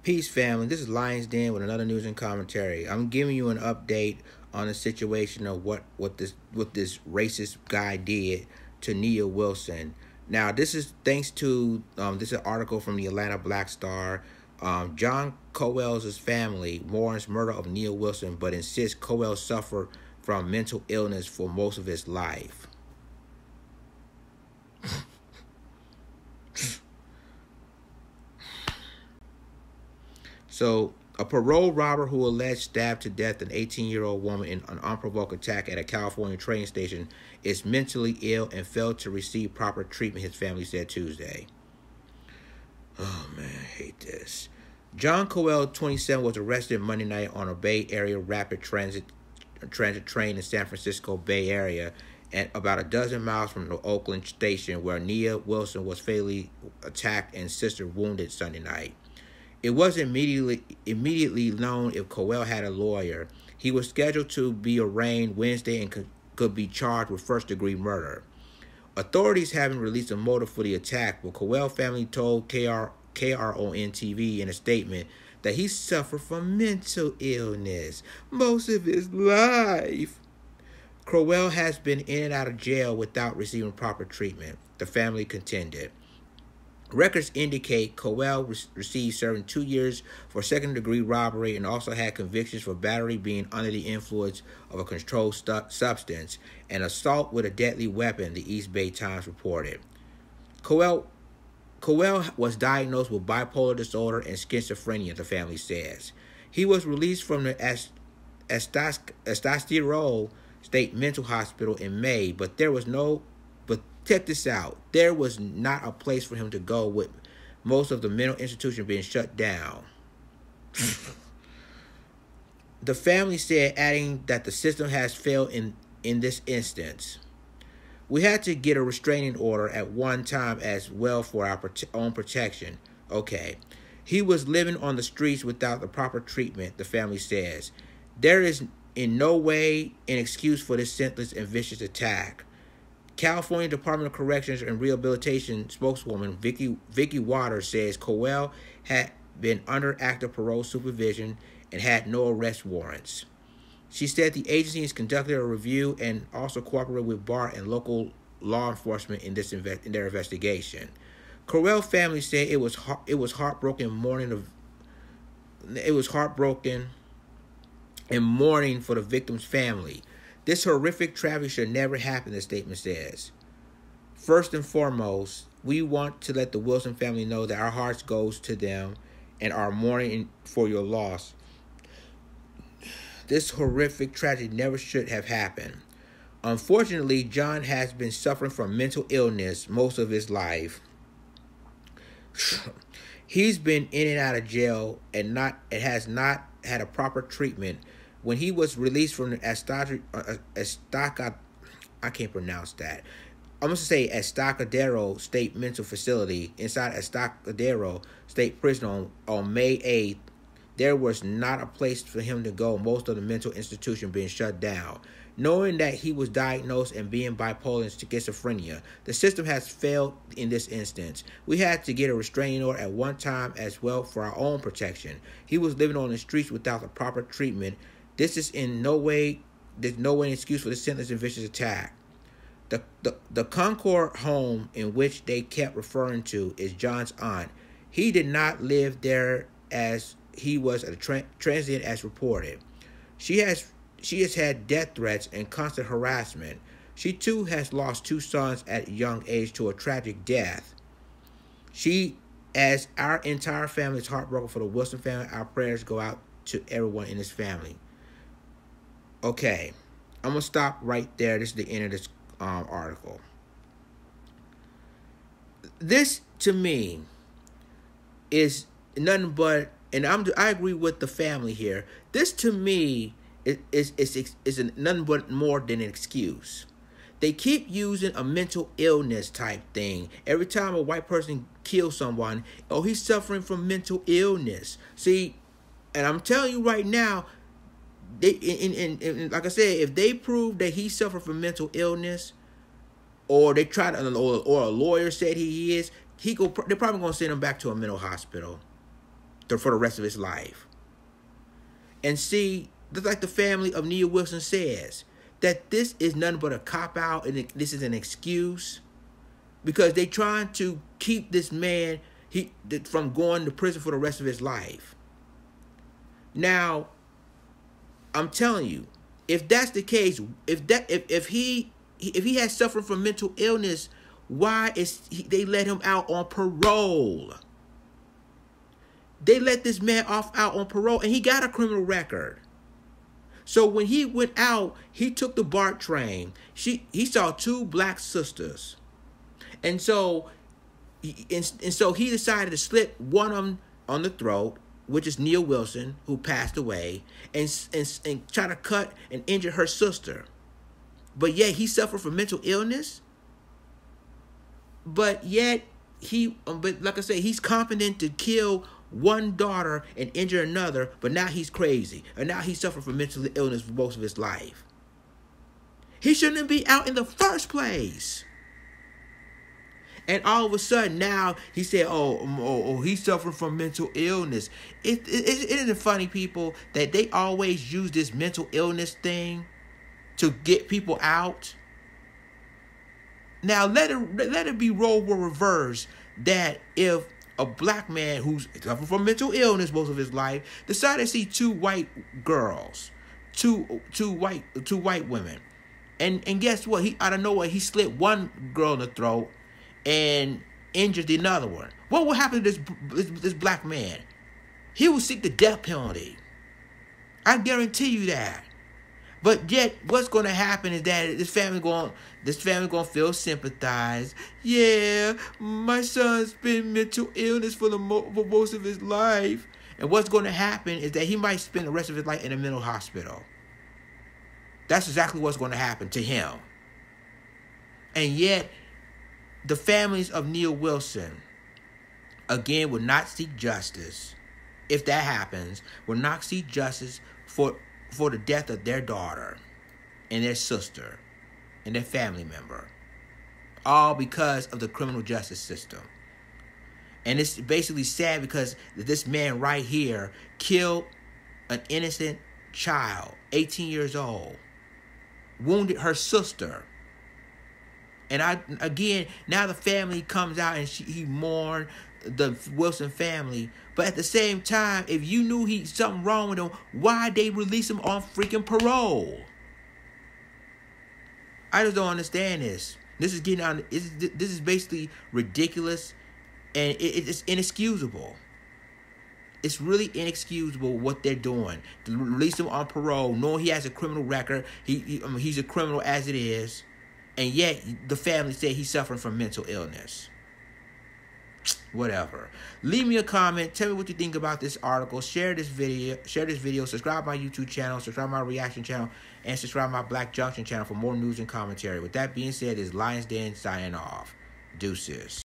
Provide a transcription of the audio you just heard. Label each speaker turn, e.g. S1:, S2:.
S1: Peace, family. This is Lions Den with another news and commentary. I'm giving you an update on the situation of what this racist guy did to Nia Wilson. Now, this is thanks to this is an article from the Atlanta Black Star. John Cowell's family mourns murder of Nia Wilson, but insists Cowell suffered from mental illness for most of his life. So, a parole robber who alleged stabbed to death an 18-year-old woman in an unprovoked attack at a California train station is mentally ill and failed to receive proper treatment, his family said Tuesday. Oh, man, I hate this. John Cowell, 27, was arrested Monday night on a Bay Area rapid transit train in San Francisco Bay Area, and about a dozen miles from the Oakland station, where Nia Wilson was fatally attacked and sister wounded Sunday night. It wasn't immediately known if Cowell had a lawyer. He was scheduled to be arraigned Wednesday and could be charged with first-degree murder. Authorities haven't released a motive for the attack, but Cowell family told KRON-TV in a statement that he suffered from mental illness most of his life. Cowell has been in and out of jail without receiving proper treatment, the family contended. Records indicate Cowell received serving 2 years for second-degree robbery and also had convictions for battery, being under the influence of a controlled substance, and assault with a deadly weapon, the East Bay Times reported. Cowell was diagnosed with bipolar disorder and schizophrenia, the family says. He was released from the Estastiro State Mental Hospital in May, but check this out. There was not a place for him to go, with most of the mental institution being shut down. The family said, adding that the system has failed in this instance. We had to get a restraining order at one time as well for our own protection. Okay. He was living on the streets without the proper treatment, the family says. There is in no way an excuse for this senseless and vicious attack. California Department of Corrections and Rehabilitation spokeswoman Vicky Waters says Cowell had been under active parole supervision and had no arrest warrants. She said the agency has conducted a review and also cooperated with BART and local law enforcement in their investigation. Cowell family said it was heartbroken and mourning for the victim's family. This horrific tragedy should never happen, the statement says. First and foremost, we want to let the Wilson family know that our hearts goes to them and are mourning for your loss. This horrific tragedy never should have happened. Unfortunately, John has been suffering from mental illness most of his life. He's been in and out of jail and has not had a proper treatment. When he was released from the Estacadero State Mental Facility inside Estacadero State Prison on May 8th, there was not a place for him to go, most of the mental institution being shut down. Knowing that he was diagnosed and being bipolar and schizophrenia, the system has failed in this instance. We had to get a restraining order at one time as well for our own protection. He was living on the streets without the proper treatment. There's no way an excuse for this senseless and vicious attack. The Concord home in which they kept referring to is John's aunt. He did not live there, as he was a transient as reported. She has had death threats and constant harassment. She too has lost 2 sons at a young age to a tragic death. As our entire family is heartbroken for the Wilson family, our prayers go out to everyone in this family. Okay, I'm going to stop right there. This is the end of this article. This, to me, is nothing but, and I agree with the family here, this, to me, is nothing but more than an excuse. They keep using a mental illness type thing. Every time a white person kills someone, oh, he's suffering from mental illness. See, and I'm telling you right now, like I said, if they prove that he suffered from mental illness, or they try to, or a lawyer said he is, they're probably gonna send him back to a mental hospital. for the rest of his life. And see, just like the family of Neil Wilson says, that this is nothing but a cop-out and this is an excuse because they're trying to keep this man from going to prison for the rest of his life. Now, I'm telling you, if that's the case, if he has suffered from mental illness, why they let him out on parole? They let this man out on parole, and he got a criminal record. So when he went out, he took the BART train. He saw 2 black sisters, and so he decided to slit one of them on the throat, which is Neil Wilson, who passed away, and try to cut and injure her sister. But yet he suffered from mental illness. But yet but like I say, he's competent to kill one daughter and injure another, but now he's crazy. And now he's suffering from mental illness for most of his life. He shouldn't be out in the first place. And all of a sudden now he said, oh, he's suffering from mental illness. It isn't funny, people, that they always use this mental illness thing to get people out. Now let it be role reversed that if a black man who's suffering from mental illness most of his life decided to see 2 white girls, two white women, and guess what? He out of nowhere he slit one girl in the throat and injured another one. What will happen to this black man? He will seek the death penalty. I guarantee you that. But yet, what's going to happen is that this family going to feel sympathized. Yeah, my son's been mental illness for most of his life. And what's going to happen is that he might spend the rest of his life in a mental hospital. That's exactly what's going to happen to him. And yet, the families of Neil Wilson, again, will not seek justice. If that happens, will not seek justice for the death of their daughter and their sister and their family member. All because of the criminal justice system. And it's basically sad because this man right here killed an innocent child, 18 years old, wounded her sister. And now the family comes out and he mourned the Wilson family. But at the same time, if you knew something wrong with him, why they release him on freaking parole? I just don't understand this. This is getting on. This is basically ridiculous, and it's inexcusable. It's really inexcusable what they're doing. To release him on parole, knowing he has a criminal record. He's a criminal as it is. And yet, the family said he's suffering from mental illness. Whatever. Leave me a comment. Tell me what you think about this article. Share this video. Subscribe my YouTube channel. Subscribe my reaction channel. And subscribe my Black Junction channel for more news and commentary. With that being said, this is Lions Den signing off. Deuces.